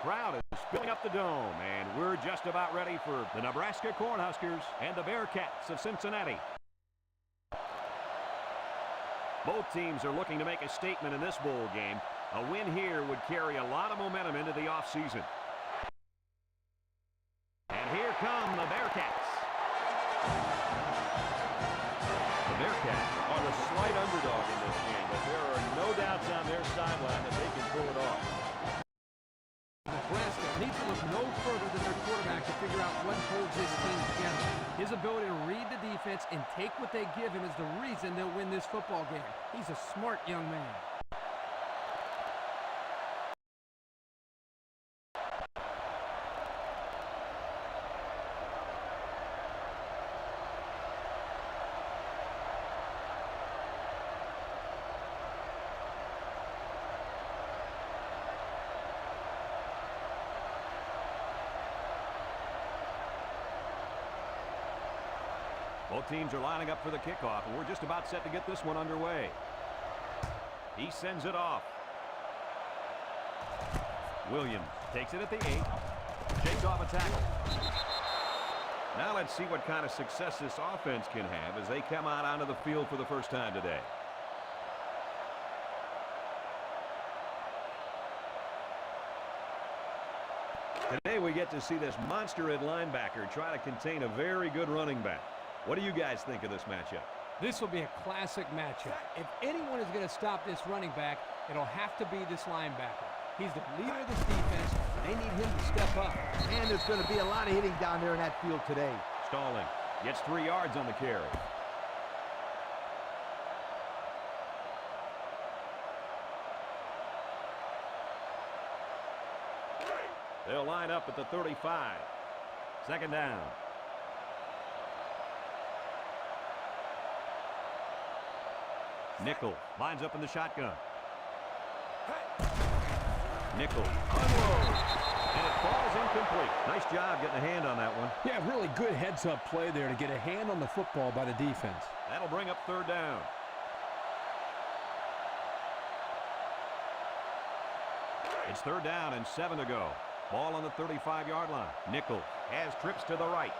crowd is filling up the dome, and we're just about ready for the Nebraska Cornhuskers and the Bearcats of Cincinnati. Both teams are looking to make a statement in this bowl game. A win here would carry a lot of momentum into the offseason. And here come the Bearcats. The Bearcats are the slight underdog in this game, but there are no doubts on their sideline that they can pull it off. Nebraska needs to look no further than their quarterback to figure out what holds this team together. His ability to read the defense and take what they give him is the reason they'll win this football game. He's a smart young man. Both teams are lining up for the kickoff, and we're just about set to get this one underway. He sends it off. Williams takes it at the 8. Shakes off a tackle. Now let's see what kind of success this offense can have as they come out onto the field for the first time today. Today we get to see this monster at linebacker try to contain a very good running back. What do you guys think of this matchup? This will be a classic matchup. If anyone is going to stop this running back, it'll have to be this linebacker. He's the leader of this defense, and they need him to step up. And there's going to be a lot of hitting down there in that field today. Stalling gets 3 yards on the carry. They'll line up at the 35. Second down. Nickel lines up in the shotgun. Nickel unloads, and it falls incomplete. Nice job getting a hand on that one. Yeah, really good heads-up play there to get a hand on the football by the defense. That'll bring up third down. It's third down and 7 to go. Ball on the 35-yard line. Nickel has trips to the right.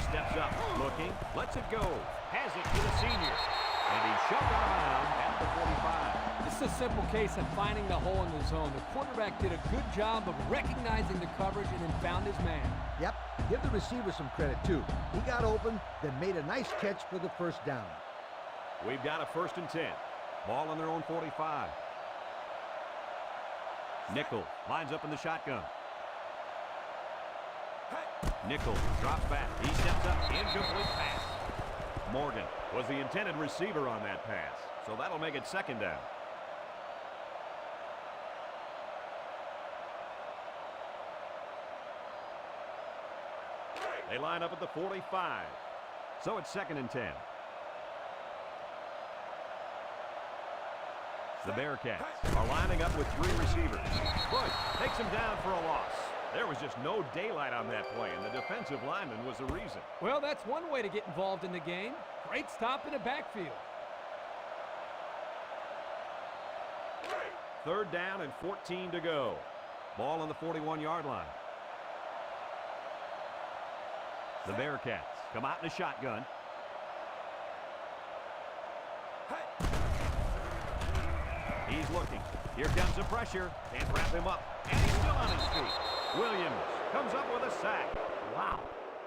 Steps up, looking, lets it go, has it to the senior, and he's shoved out of bounds at the 45. This is a simple case of finding the hole in the zone. The quarterback did a good job of recognizing the coverage and then found his man. Yep, give the receiver some credit too. He got open, then made a nice catch for the first down. We've got a 1st and 10. Ball on their own 45. Nickel lines up in the shotgun. Nickel drops back. He steps up. Incomplete pass. Morgan was the intended receiver on that pass, so that'll make it second down. They line up at the 45, so it's 2nd and 10. The Bearcats are lining up with 3 receivers. Bush takes him down for a loss. There was just no daylight on that play, and the defensive lineman was the reason. Well, that's one way to get involved in the game. Great stop in the backfield. Third down and 14 to go. Ball on the 41-yard line. The Bearcats come out in a shotgun. He's looking. Here comes the pressure. Can't wrap him up. And he's still on his feet. Williams comes up with a sack. Wow,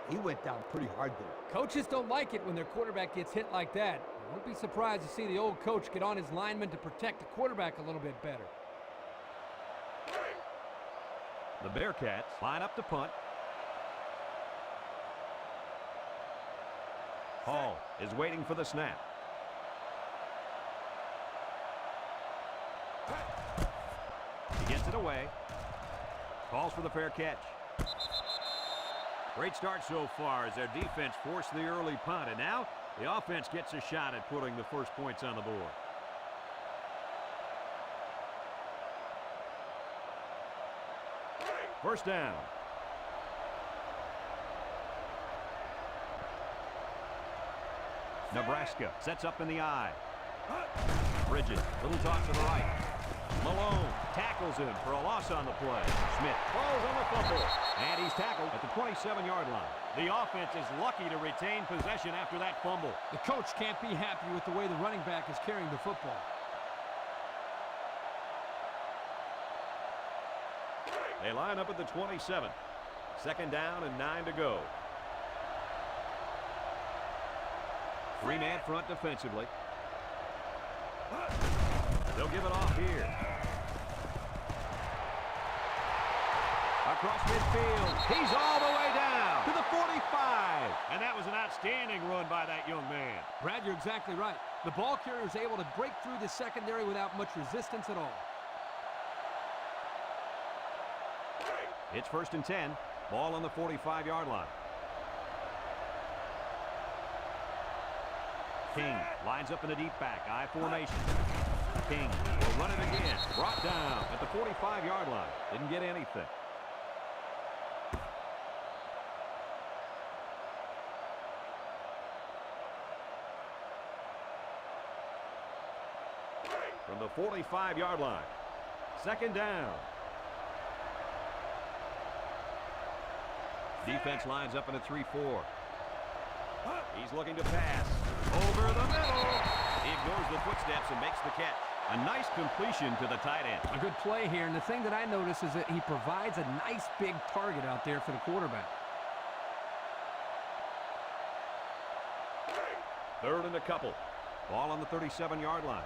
he went down pretty hard there. Coaches don't like it when their quarterback gets hit like that. Don't be surprised to see the old coach get on his lineman to protect the quarterback a little bit better. The Bearcats line up to punt. Hall is waiting for the snap. He gets it away. Calls for the fair catch. Great start so far as their defense forced the early punt, and now the offense gets a shot at putting the first points on the board. First down. Nebraska sets up in the I. Bridges, little toss to the right. Malone tackles him for a loss on the play. Smith falls on the fumble, and he's tackled at the 27-yard line. The offense is lucky to retain possession after that fumble. The coach can't be happy with the way the running back is carrying the football. They line up at the 27. Second down and 9 to go. Three-man front defensively. They'll give it off here. Across midfield. He's all the way down to the 45. And that was an outstanding run by that young man. Brad, you're exactly right. The ball carrier is able to break through the secondary without much resistance at all. It's 1st and 10. Ball on the 45-yard line. King lines up in a deep back. I formation. King will run it again. Brought down at the 45-yard line. Didn't get anything. From the 45-yard line. Second down. Defense lines up in a 3-4. He's looking to pass. Over the middle. He ignores the footsteps and makes the catch. A nice completion to the tight end. A good play here, and the thing that I notice is that he provides a nice big target out there for the quarterback. 3rd and a couple. Ball on the 37-yard line.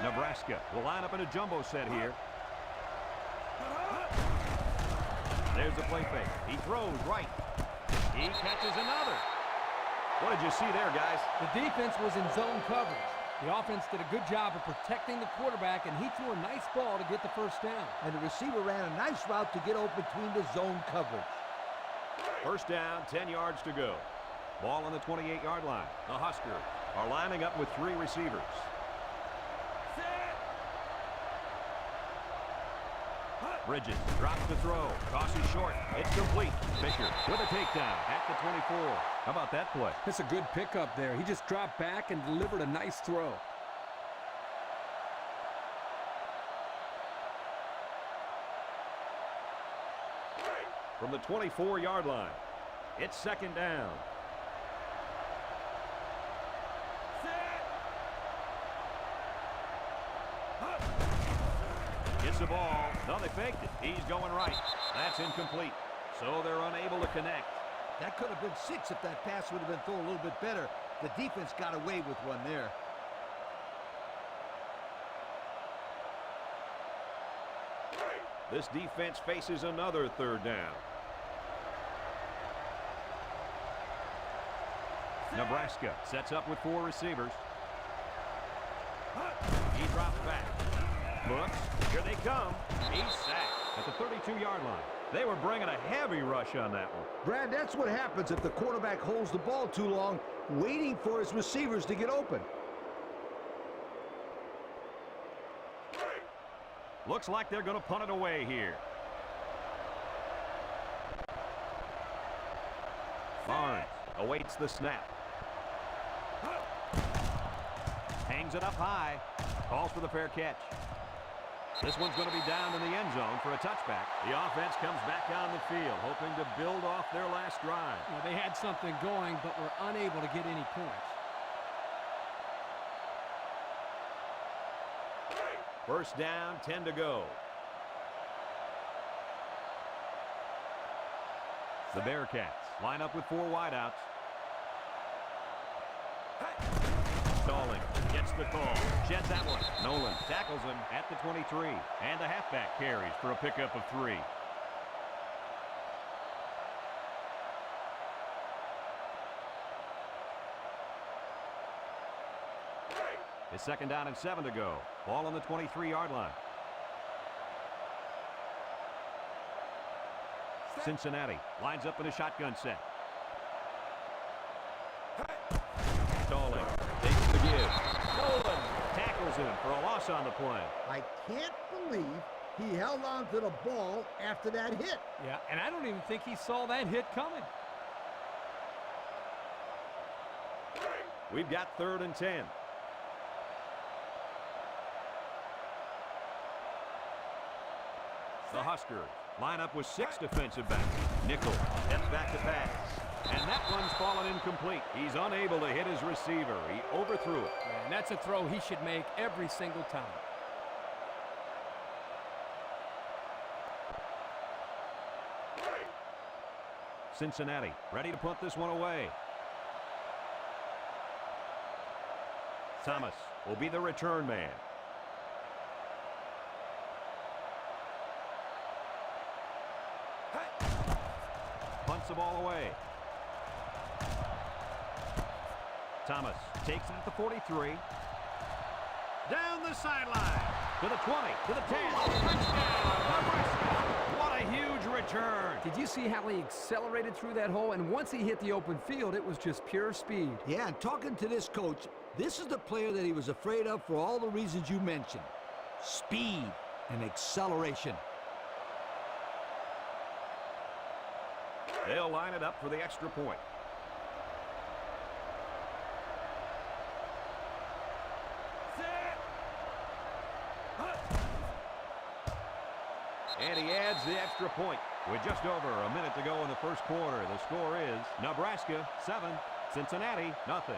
Nebraska will line up in a jumbo set here. There's the play fake. He throws right. He catches another. What did you see there, guys? The defense was in zone coverage. The offense did a good job of protecting the quarterback, and he threw a nice ball to get the first down. And the receiver ran a nice route to get open between the zone coverage. First down, 10 yards to go. Ball on the 28-yard line. The Huskers are lining up with 3 receivers. Bridges drops the throw. Tosses short. It's complete. Fisher with a takedown at the 24. How about that play? That's a good pickup there. He just dropped back and delivered a nice throw. From the 24-yard line, it's second down. Gets the ball. No, they faked it. He's going right. That's incomplete. So they're unable to connect. That could have been 6 if that pass would have been thrown a little bit better. The defense got away with one there. This defense faces another 3rd down. Nebraska sets up with 4 receivers. He drops back. Looks. Here they come. He's sacked at the 32-yard line. They were bringing a heavy rush on that one. Brad, that's what happens if the quarterback holds the ball too long, waiting for his receivers to get open. Looks like they're going to punt it away here. Barnes awaits the snap. Hangs it up high. Calls for the fair catch. This one's going to be down in the end zone for a touchback. The offense comes back on the field, hoping to build off their last drive. Well, they had something going, but were unable to get any points. First down, 10 to go. The Bearcats line up with 4 wideouts. Stalling gets the call. Sheds that one. Nolan tackles him at the 23. And the halfback carries for a pickup of 3. It's second down and 7 to go. Ball on the 23-yard line. Cincinnati lines up in a shotgun set. Stalling takes the give. Nolan tackles him for a loss on the play. I can't believe he held on to the ball after that hit. Yeah, and I don't even think he saw that hit coming. We've got 3rd and 10. The Huskers line up with 6 defensive backs. Nickel steps back to pass. And that one's fallen incomplete. He's unable to hit his receiver. He overthrew it. And that's a throw he should make every single time. Cincinnati ready to punt this one away. Thomas will be the return man. Punts the ball away. Thomas takes it at the 43. Down the sideline. To the 20, to the 10. Touchdown, Nebraska. What a huge return. Did you see how he accelerated through that hole? And once he hit the open field, it was just pure speed. Yeah, and talking to this coach, this is the player that he was afraid of for all the reasons you mentioned. Speed and acceleration. They'll line it up for the extra point. And he adds the extra point. With just over a minute to go in the first quarter, the score is Nebraska 7, Cincinnati nothing.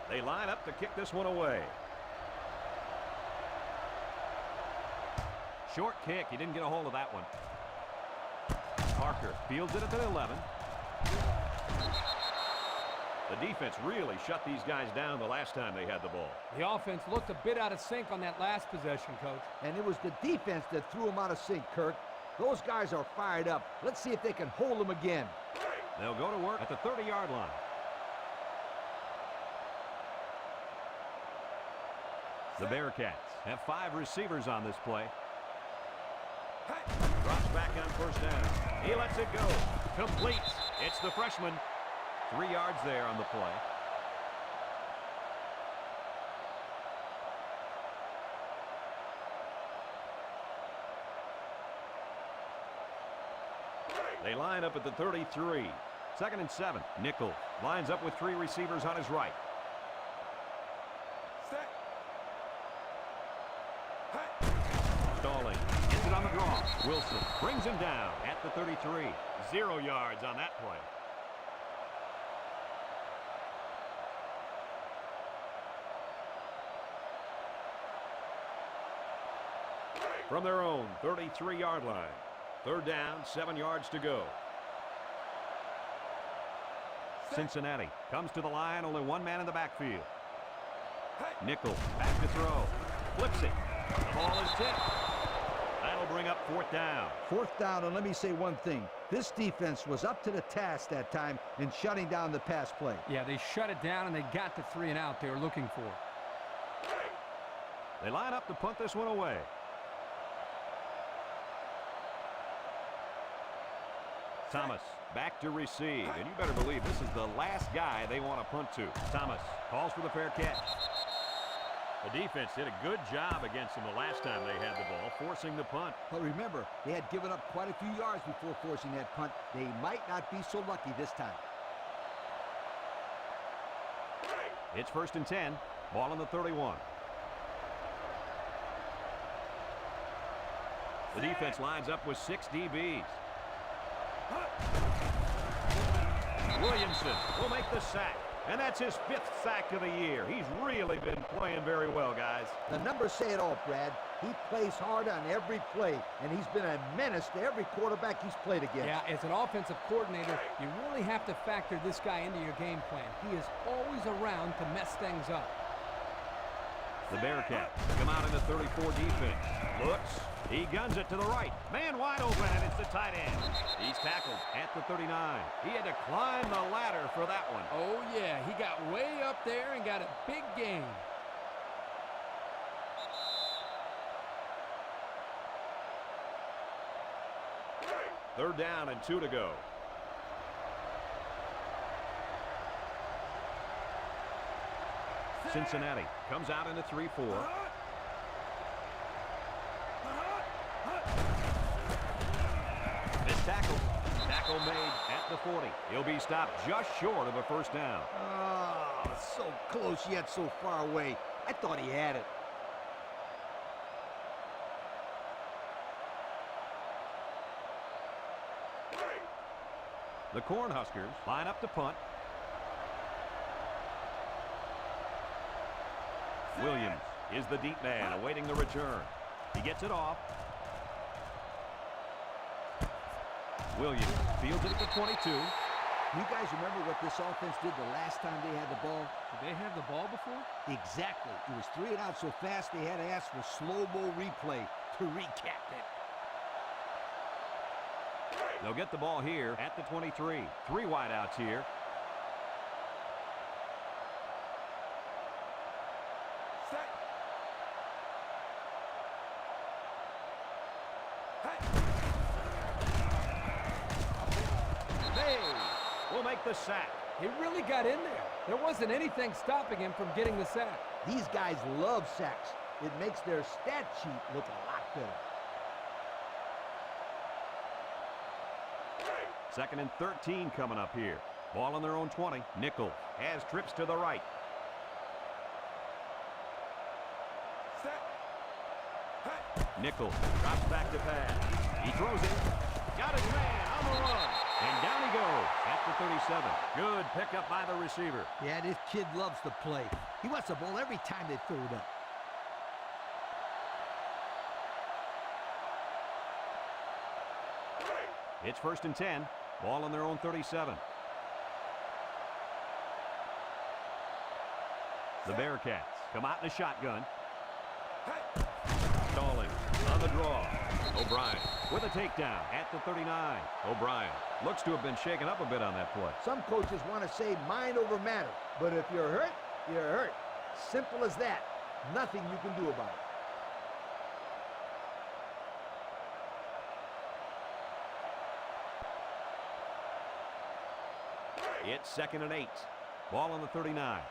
They line up to kick this one away. Short kick. He didn't get a hold of that one. Parker fields it at the 11. The defense really shut these guys down the last time they had the ball. The offense looked a bit out of sync on that last possession, Coach. And it was the defense that threw him out of sync, Kirk. Those guys are fired up. Let's see if they can hold them again. They'll go to work at the 30-yard line. The Bearcats have 5 receivers on this play. Drops back on first down. He lets it go. Completes. It's the freshman. 3 yards there on the play. They line up at the 33. 2nd and 7. Nickel lines up with 3 receivers on his right. Stalling. Gets it on the draw. Wilson brings him down at the 33. 0 yards on that play. From their own 33-yard line. 3rd down, 7 yards to go. Cincinnati comes to the line, only 1 man in the backfield. Nickel back to throw. Flips it. The ball is tipped. That'll bring up 4th down. 4th down, and let me say one thing. This defense was up to the task that time in shutting down the pass play. Yeah, they shut it down, and they got the 3 and out they were looking for. They line up to punt this one away. Thomas back to receive, and you better believe this is the last guy they want to punt to. Thomas calls for the fair catch. The defense did a good job against them the last time they had the ball, forcing the punt. But remember, they had given up quite a few yards before forcing that punt. They might not be so lucky this time. It's 1st and 10. Ball on the 31. The defense lines up with 6 DBs. Williamson will make the sack. And that's his 5th sack of the year. He's really been playing very well, guys. The numbers say it all, Brad. He plays hard on every play, and he's been a menace to every quarterback he's played against. Yeah, as an offensive coordinator, you really have to factor this guy into your game plan. He is always around to mess things up. The Bearcats come out in the 34 defense. Looks. He guns it to the right. Man wide open, and it's the tight end. He's tackled at the 39. He had to climb the ladder for that one. Oh, yeah. He got way up there and got a big gain. Third down and 2 to go. Cincinnati comes out in a 3-4. Missed tackle. Tackle made at the 40. He'll be stopped just short of a first down. Oh, so close yet so far away. I thought he had it. The Cornhuskers line up to punt. Williams is the deep man awaiting the return. He gets it off. Williams fields it at the 22. You guys remember what this offense did the last time they had the ball? Did they have the ball before? Exactly. It was 3 and out so fast they had to ask for slow-mo replay to recap it. They'll get the ball here at the 23. 3 wideouts here. Will make the sack. He really got in there. There wasn't anything stopping him from getting the sack. These guys love sacks. It makes their stat sheet look a lot better. Second and 13 coming up here. Ball on their own 20. Nickel has trips to the right. Nickel drops back to pass. He throws it. Got his man on the run. And down he goes at the 37. Good pickup by the receiver. Yeah, this kid loves to play. He wants the ball every time they throw it up. It's first and 10. Ball on their own 37. The Bearcats come out in a shotgun. Stalling on the draw. O'Brien with a takedown at the 39. O'Brien looks to have been shaken up a bit on that play. Some coaches want to say mind over matter, but if you're hurt, you're hurt. Simple as that. Nothing you can do about it. It's second and 8. Ball on the 39.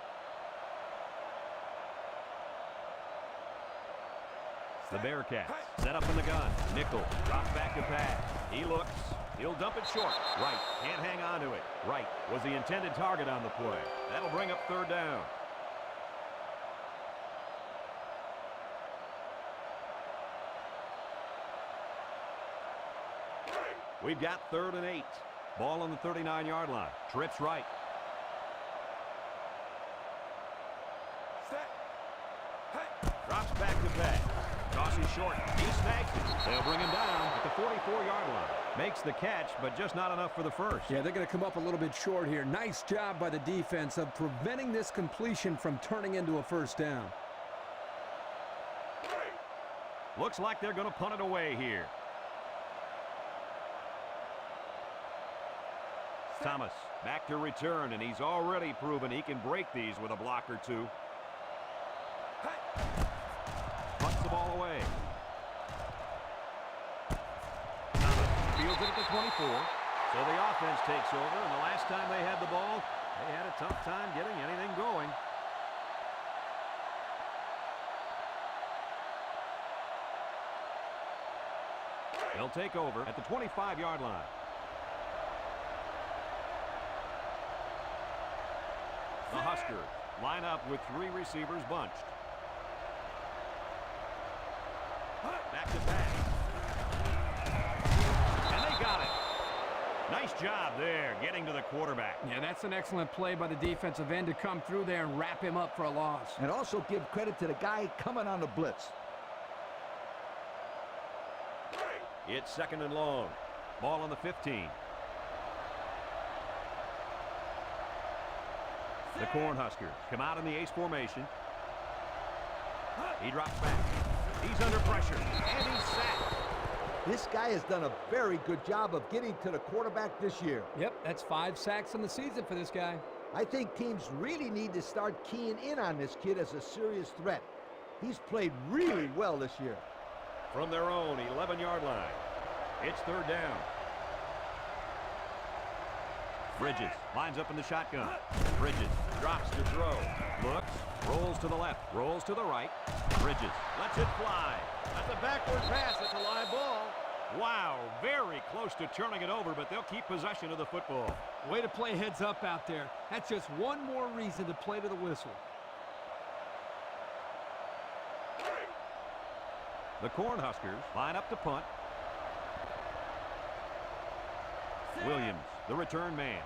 The Bearcats set up in the gun. Nickel drops back to pass. He looks. He'll dump it short. Right. Can't hang on to it. Right was the intended target on the play. That'll bring up third down. We've got third and 8. Ball on the 39-yard line. Trips right. Drops back to pass. Tosses short. He snags it. They'll bring him down at the 44-yard line. Makes the catch, but just not enough for the first. Yeah, they're going to come up a little bit short here. Nice job by the defense of preventing this completion from turning into a first down. Looks like they're going to punt it away here. Thomas back to return, and he's already proven he can break these with a block or two. Punts the ball away. Thomas fields it at the 24. So the offense takes over, and the last time they had the ball, they had a tough time getting anything going. They'll take over at the 25-yard line. The Huskers line up with 3 receivers bunched. Back to pass. And they got it. Nice job there getting to the quarterback. Yeah, that's an excellent play by the defensive end to come through there and wrap him up for a loss. And also give credit to the guy coming on the blitz. It's second and long. Ball on the 15. The Cornhuskers come out in the ace formation. He drops back. He's under pressure, and he's sacked. This guy has done a very good job of getting to the quarterback this year. Yep, that's 5 sacks in the season for this guy. I think teams really need to start keying in on this kid as a serious threat. He's played really well this year. From their own 11-yard line, it's third down. Bridges lines up in the shotgun. Bridges drops to throw. Looks, rolls to the left, rolls to the right. Bridges lets it fly. That's a backward pass. It's a live ball. Wow, very close to turning it over, but they'll keep possession of the football. Way to play heads up out there. That's just one more reason to play to the whistle. The Cornhuskers line up to punt. Williams, the return man.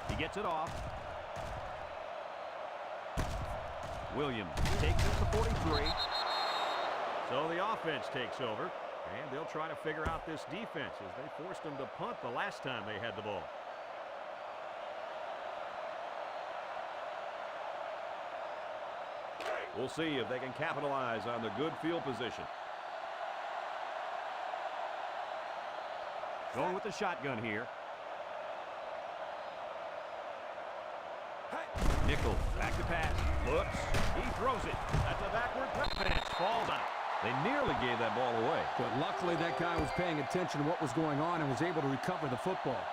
He gets it off. Williams takes it to 43. So the offense takes over, and they'll try to figure out this defense as they forced them to punt the last time they had the ball. We'll see if they can capitalize on the good field position. Going with the shotgun here. Nichols, back to pass, looks, he throws it. That's a backward pass, falls on it. They nearly gave that ball away. But luckily that guy was paying attention to what was going on and was able to recover the football.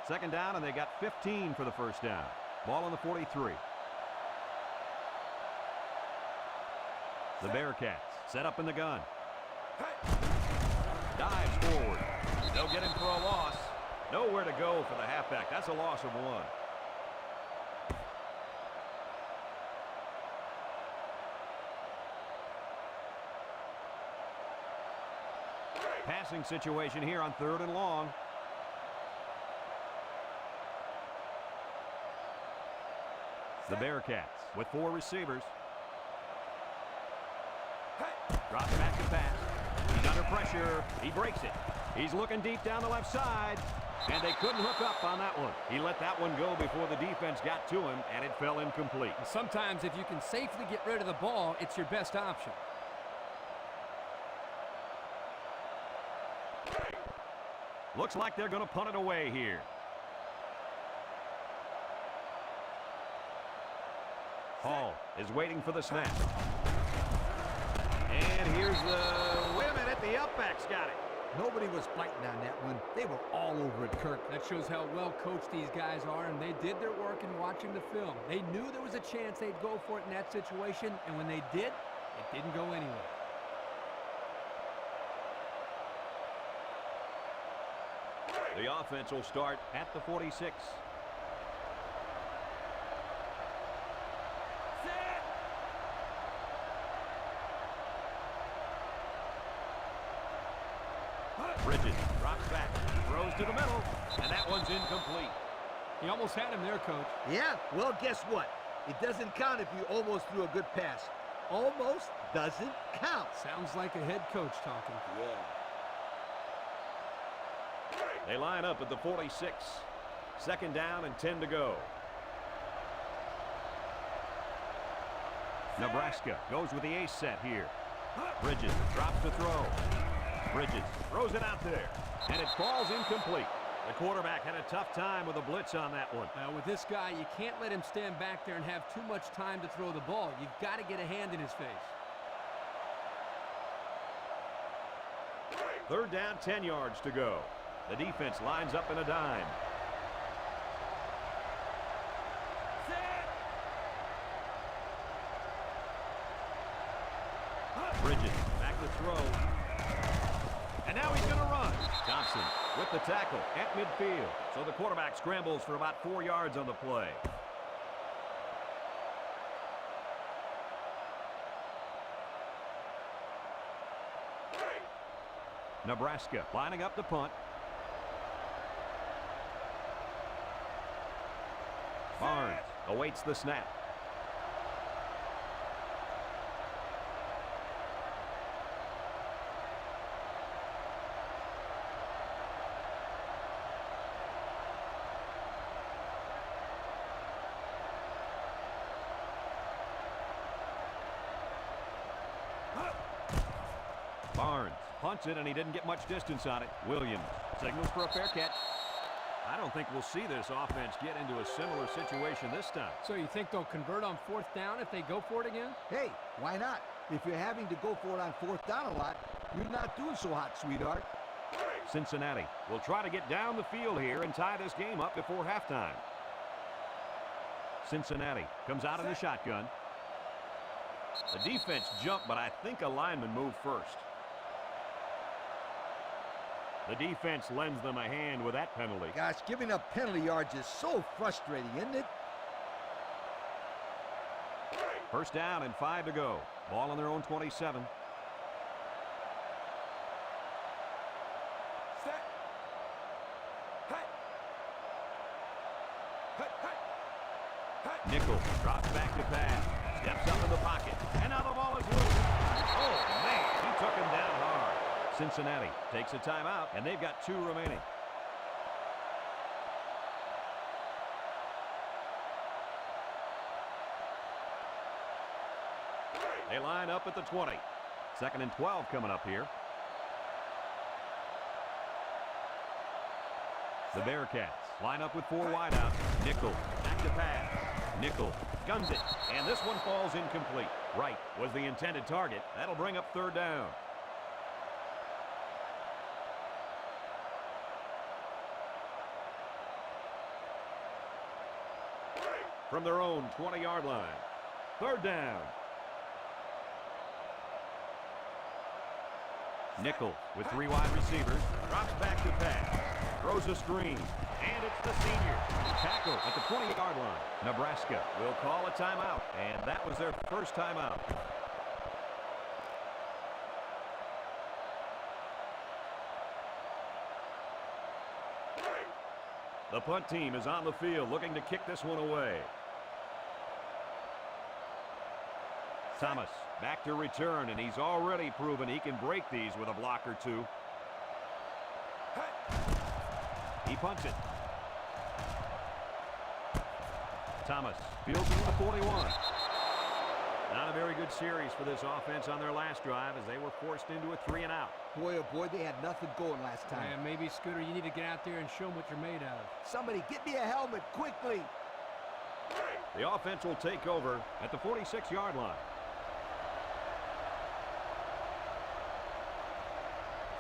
Second down, and they got 15 for the first down. Ball on the 43. The Bearcats set up in the gun. Dives forward. They'll get him for a loss. Nowhere to go for the halfback. That's a loss of 1. Passing situation here on 3rd and long. The Bearcats with 4 receivers. Drops back to pass. He's under pressure. He breaks it. He's looking deep down the left side. And they couldn't hook up on that one. He let that one go before the defense got to him, and it fell incomplete. Sometimes if you can safely get rid of the ball, it's your best option. Looks like they're going to punt it away here. Hall is waiting for the snap. And here's the... Wait a minute, the upback's got it. Nobody was fighting on that one. They were all over it, Kirk. That shows how well coached these guys are, and they did their work in watching the film. They knew there was a chance they'd go for it in that situation, and when they did, it didn't go anywhere. The offense will start at the 46. Bridges drops back, throws to the middle, and that one's incomplete. He almost had him there, Coach. Yeah, well, guess what? It doesn't count if you almost threw a good pass. Almost doesn't count. Sounds like a head coach talking. Yeah. They line up at the 46. Second down and 10 to go. Nebraska goes with the ace set here. Bridges drops to throw. Bridges throws it out there, and it falls incomplete. The quarterback had a tough time with a blitz on that one. With this guy, you can't let him stand back there and have too much time to throw the ball. You've got to get a hand in his face. Third down, 10 yards to go. The defense lines up in a dime. Bridges back to throw. And now he's going to run. Johnson with the tackle at midfield. So the quarterback scrambles for about 4 yards on the play. Nebraska lining up the punt. Barnes awaits the snap. Barnes punts it, and he didn't get much distance on it. Williams signals for a fair catch. I don't think we'll see this offense get into a similar situation this time. So you think they'll convert on 4th down if they go for it again? Hey, why not? If you're having to go for it on 4th down a lot, you're not doing so hot, sweetheart. Cincinnati will try to get down the field here and tie this game up before halftime. Cincinnati comes out in the shotgun. The defense jumped, but I think a lineman moved first. The defense lends them a hand with that penalty. Gosh, giving up penalty yards is so frustrating, isn't it? First down and 5 to go. Ball on their own 27. Nickel drops back to pass. Steps up in the pocket. And now the ball is loose. Oh, man, he took him down hard. Cincinnati takes a timeout, and they've got 2 remaining. They line up at the 20. 2nd and 12 coming up here. The Bearcats line up with 4 wideouts. Nickel back to pass. Nickel guns it, and this one falls incomplete. Right was the intended target. That'll bring up 3rd down. From their own 20-yard line. 3rd down. Nickel with 3 wide receivers. Drops back to pass. Throws a screen. And it's the senior. Tackle at the 20-yard line. Nebraska will call a timeout. And that was their first timeout. The punt team is on the field looking to kick this one away. Thomas back to return, and he's already proven he can break these with a block or 2. He punts it. Thomas fields it to the 41. Not a very good series for this offense on their last drive as they were forced into a 3-and-out. Boy, oh boy, they had nothing going last time. Yeah, maybe, Scooter, you need to get out there and show them what you're made out of. Somebody get me a helmet quickly. The offense will take over at the 46-yard line.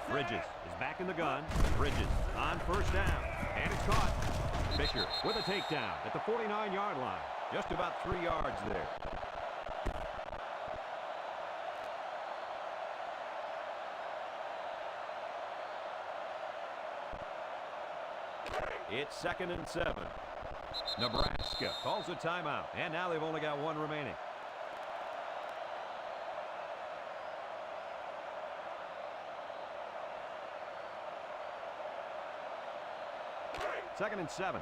Bridges is back in the gun. Bridges on 1st down. And it's caught. Fisher with a takedown at the 49-yard line. Just about 3 yards there. It's 2nd and 7. Nebraska calls a timeout. And now they've only got 1 remaining. Second and 7.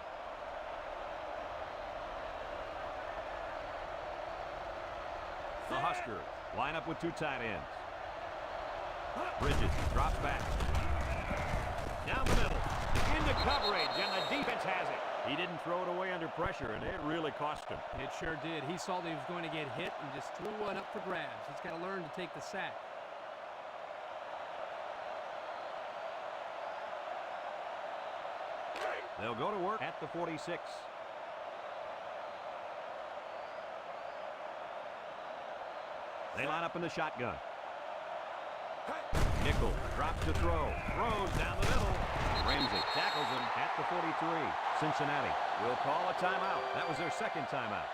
The Huskers line up with 2 tight ends. Bridges drops back. Down the middle. Into coverage, and the defense has it. He didn't throw it away under pressure, and it really cost him. It sure did. He saw that he was going to get hit and just threw one up for grabs. He's got to learn to take the sack. They'll go to work at the 46. They line up in the shotgun. Nickel drops to throw. Throws down the middle. Ramsey tackles him at the 43. Cincinnati will call a timeout. That was their 2nd timeout.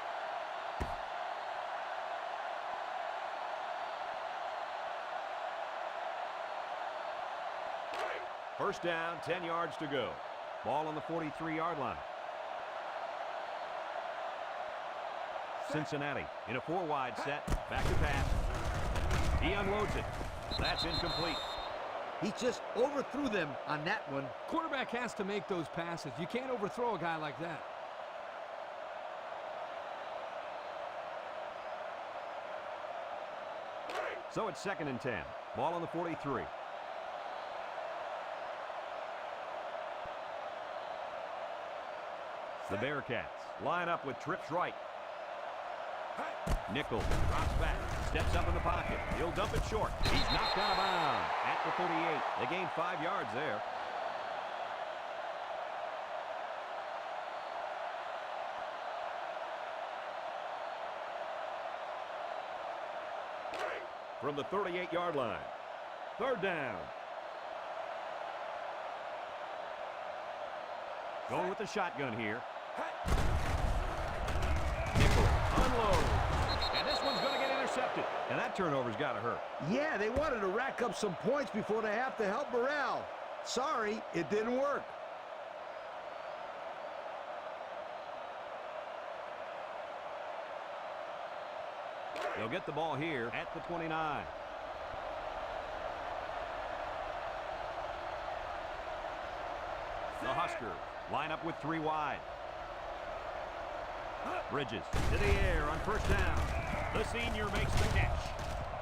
First down, 10 yards to go. Ball on the 43-yard line. Cincinnati in a 4-wide set. Back to pass. He unloads it. That's incomplete. He just overthrew them on that one. Quarterback has to make those passes. You can't overthrow a guy like that. So it's 2nd and 10. Ball on the 43. The Bearcats line up with trips right. Nickel drops back, steps up in the pocket. He'll dump it short. He's knocked out of bounds at the 38. They gain 5 yards there. from the 38-yard line. Third down. Going with the shotgun here. Nickel unloads. And this one's going to get intercepted. And that turnover's got to hurt. Yeah, they wanted to rack up some points before they have to help morale. Sorry, it didn't work. They'll get the ball here at the 29. The Huskers line up with 3 wide. Bridges to the air on first down. The senior makes the catch.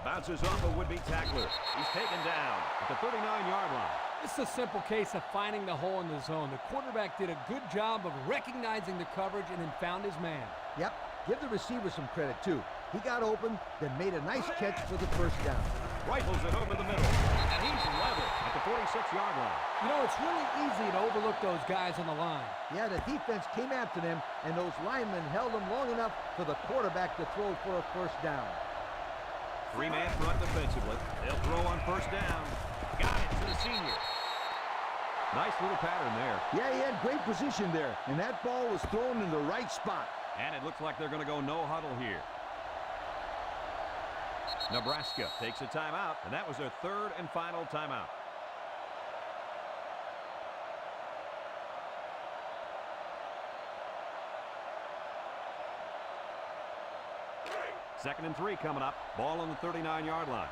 Bounces off a would-be tackler. He's taken down at the 39-yard line. It's a simple case of finding the hole in the zone. The quarterback did a good job of recognizing the coverage and then found his man. Yep, give the receiver some credit, too. He got open, then made a nice catch for the first down. Rifles it over the middle, and he's level at the 46-yard line. You know, it's really easy to overlook those guys on the line. Yeah, the defense came after them, and those linemen held them long enough for the quarterback to throw for a first down. 3-man front defensively. They'll throw on first down. Got it to the senior. Nice little pattern there. Yeah, he had great position there, and that ball was thrown in the right spot. And it looks like they're going to go no huddle here. Nebraska takes a timeout, and that was their third and final timeout. Second and 3 coming up. Ball on the 39-yard line.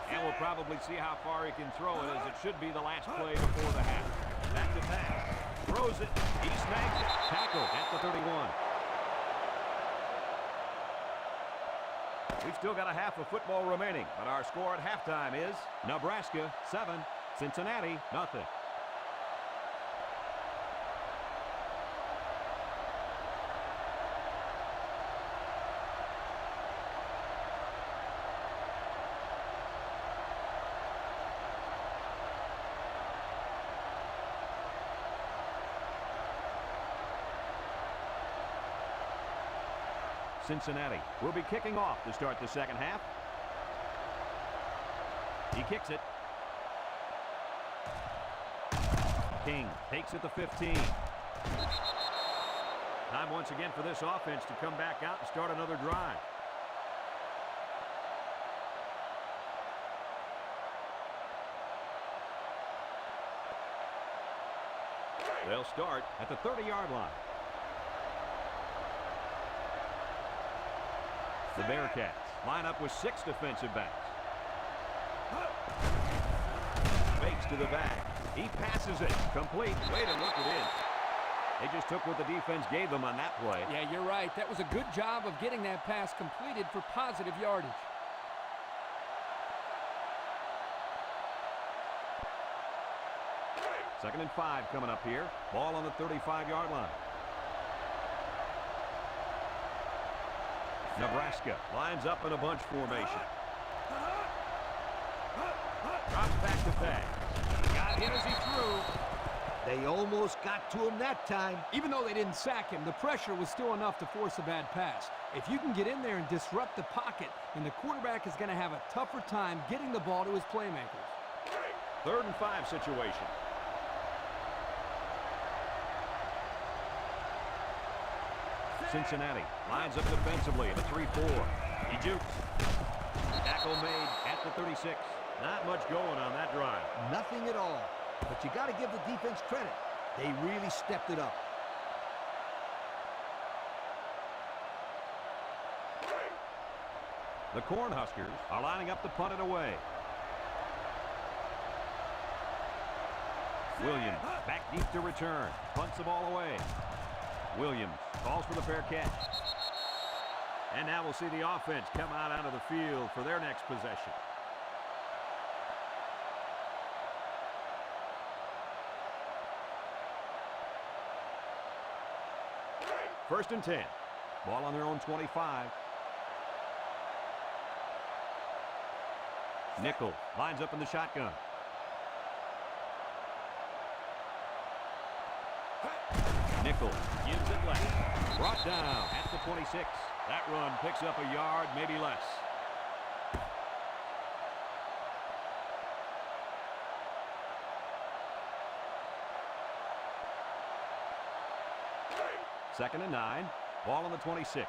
And we'll probably see how far he can throw it, as it should be the last play before the half. Back to pass. Throws it. He snags it. Tackle at the 31. We've still got a half of football remaining, but our score at halftime is Nebraska 7, Cincinnati nothing. Cincinnati will be kicking off to start the second half. He kicks it. King takes it to 15. Time once again for this offense to come back out and start another drive. They'll start at the 30-yard line. The Bearcats line up with 6 defensive backs. Fakes to the back. He passes it. Complete. Way to look it in. They just took what the defense gave them on that play. Yeah, you're right. That was a good job of getting that pass completed for positive yardage. Second and 5 coming up here. Ball on the 35-yard line. Nebraska lines up in a bunch formation. Drops back to pass. Got hit as he threw. They almost got to him that time. Even though they didn't sack him, the pressure was still enough to force a bad pass. If you can get in there and disrupt the pocket, then the quarterback is going to have a tougher time getting the ball to his playmakers. Third and 5 situation. Cincinnati lines up defensively in a 3-4. He jukes. Tackle made at the 36. Not much going on that drive. Nothing at all. But you got to give the defense credit. They really stepped it up. The Cornhuskers are lining up to punt it away. Williams back deep to return. Punts the ball away. Williams calls for the fair catch. And now we'll see the offense come out onto the field for their next possession. First and 10. Ball on their own 25. Nickel lines up in the shotgun. Nickel gives it left. Brought down at the 26. That run picks up a yard, maybe less. Second and 9. Ball on the 26.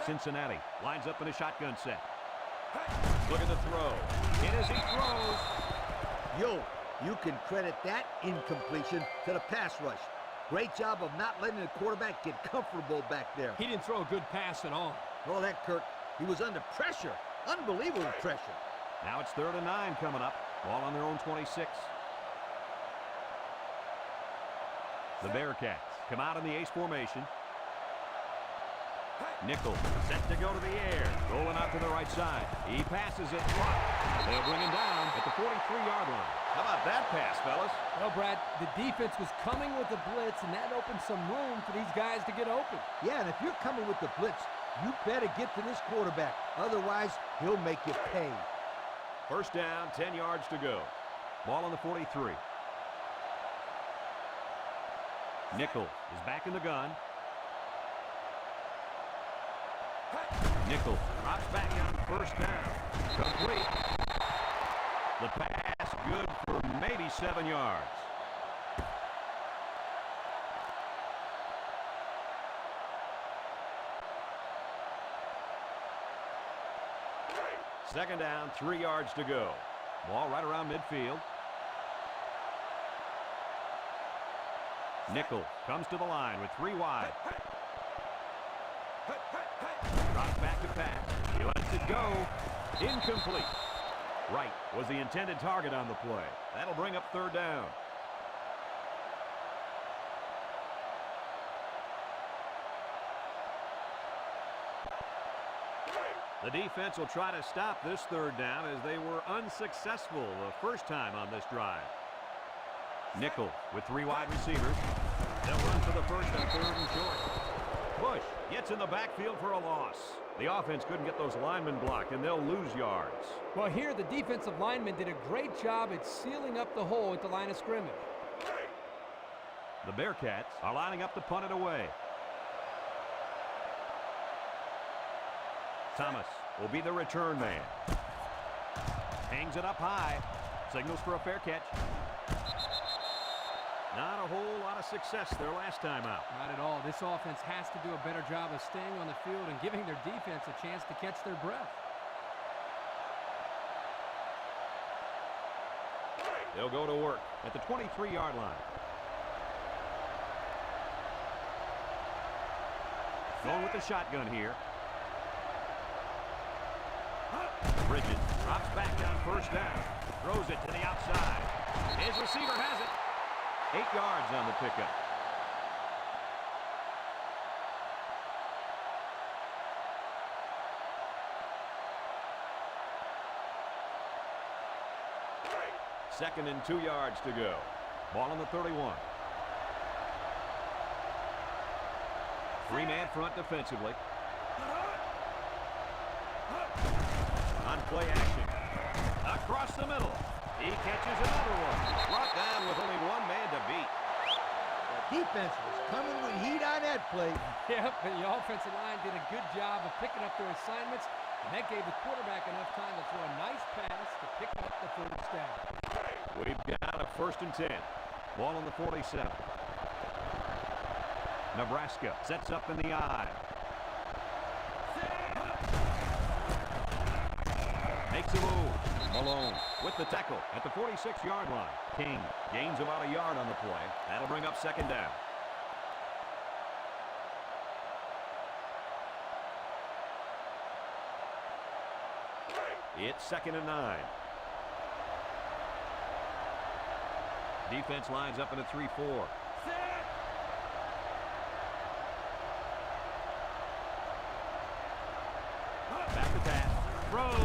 Cincinnati lines up in a shotgun set. Look at the throw. In as he throws. Yo, you can credit that incompletion to the pass rush. Great job of not letting the quarterback get comfortable back there. He didn't throw a good pass at all. All that, Kirk. He was under pressure. Unbelievable pressure. Now it's 3rd and 9 coming up. Ball on their own 26. The Bearcats come out in the ace formation. Nickel set to go to the air. Rolling out to the right side. He passes it. They'll bring him down at the 43-yard line. How about that pass, fellas? Well, Brad, the defense was coming with the blitz, and that opened some room for these guys to get open. Yeah, and if you're coming with the blitz, you better get to this quarterback. Otherwise, he'll make you pay. First down, 10 yards to go. Ball on the 43. Nickel is back in the gun. Nickel drops back on first down. Complete. The pass good for maybe 7 yards. Second down, 3 yards to go. Ball right around midfield. Nickel comes to the line with 3 wide. Drops back to pass. He lets it go. Incomplete. Wright was the intended target on the play. That'll bring up 3rd down. The defense will try to stop this 3rd down as they were unsuccessful the first time on this drive. Nickel with 3 wide receivers. They'll run for the first on 3rd and short. Bush gets in the backfield for a loss. The offense couldn't get those linemen blocked, and they'll lose yards. Well, here the defensive linemen did a great job at sealing up the hole at the line of scrimmage. The Bearcats are lining up to punt it away. Thomas will be the return man. Hangs it up high. Signals for a fair catch. Not a whole lot of success their last time out. Not at all. This offense has to do a better job of staying on the field and giving their defense a chance to catch their breath. They'll go to work at the 23-yard line. Going with the shotgun here. Bridges drops back on first down. Throws it to the outside. His receiver has it. 8 yards on the pickup. Second and 2 yards to go. Ball on the 31. 3-man front defensively. On play action. Across the middle. He catches another one. Brought down with only 1 man to beat. The defense was coming with heat on that play. Yep, and the offensive line did a good job of picking up their assignments, and that gave the quarterback enough time to throw a nice pass to pick up the first down. We've got a 1st and 10. Ball on the 47. Nebraska sets up in the I. Makes a move. Malone with the tackle at the 46-yard line. King gains about a yard on the play. That'll bring up 2nd down. It's 2nd and 9. Defense lines up in a 3-4. Back to pass. Throws.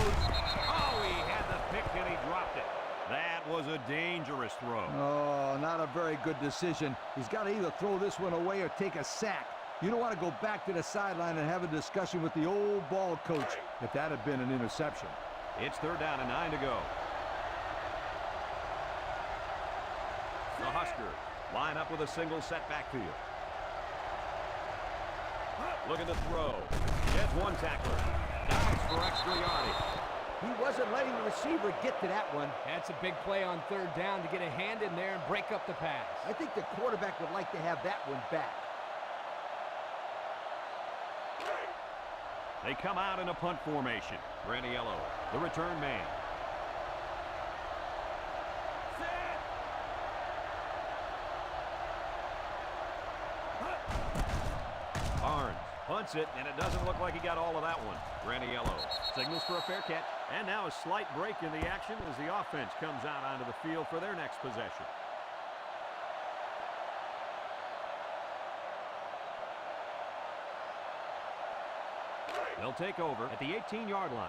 Oh, he had the pick and he dropped it. That was a dangerous throw. Oh, not a very good decision. He's got to either throw this one away or take a sack. You don't want to go back to the sideline and have a discussion with the old ball coach if that had been an interception. It's 3rd down and 9 to go. The Huskers Line up with a single set backfield. Looking to throw. Gets one tackler. Dives for extra yardage. He wasn't letting the receiver get to that one. That's a big play on third down to get a hand in there and break up the pass. I think the quarterback would like to have that one back. They come out in a punt formation. Graniello, the return man. Barnes punts it, and it doesn't look like he got all of that one. Graniello signals for a fair catch. And now a slight break in the action as the offense comes out onto the field for their next possession. They'll take over at the 18-yard line.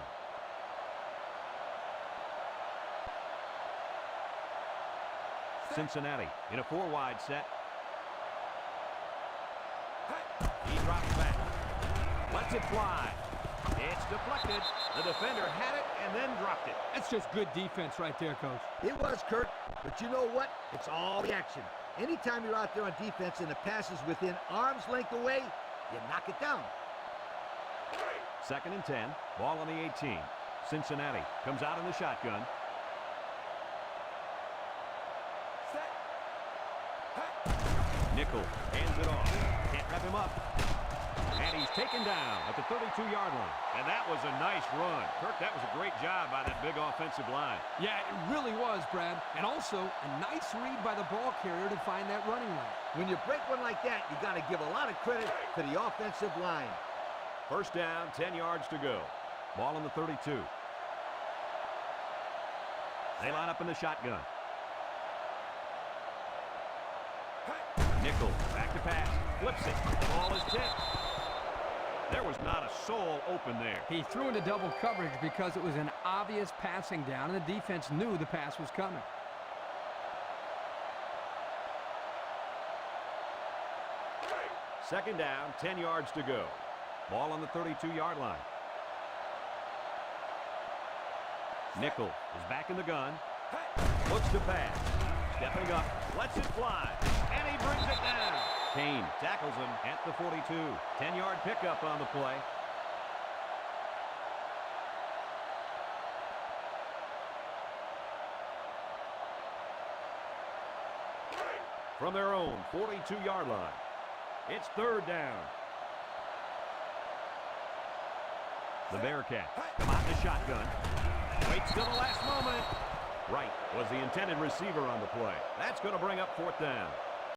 Cincinnati in a 4-wide set. He drops back. Lets it fly. It's deflected. The defender had it and then dropped it. That's just good defense right there, Coach. It was, Kurt, but you know what? It's all the action. Anytime you're out there on defense and the pass is within arm's length away, you knock it down. 2nd and 10. Ball on the 18. Cincinnati comes out in the shotgun. Nickel hands it off. Can't wrap him up. And he's taken down at the 32-yard line. And that was a nice run. Kirk, that was a great job by that big offensive line. Yeah, it really was, Brad. And also a nice read by the ball carrier to find that running lane. When you break one like that, you got to give a lot of credit to the offensive line. First down, 10 yards to go. Ball on the 32. They line up in the shotgun. Nickel, back to pass, flips it. The ball is tipped. There was not a soul open there. He threw into double coverage because it was an obvious passing down, and the defense knew the pass was coming. Second down, 10 yards to go. Ball on the 32-yard line. Nickel is back in the gun. Looks to pass. Stepping up, lets it fly, and he brings it down. Kane tackles him at the 42. 10-yard pickup on the play. From their own 42-yard line, it's third down. The Bearcats come out in the shotgun. Waits till the last moment. Wright was the intended receiver on the play. That's going to bring up fourth down.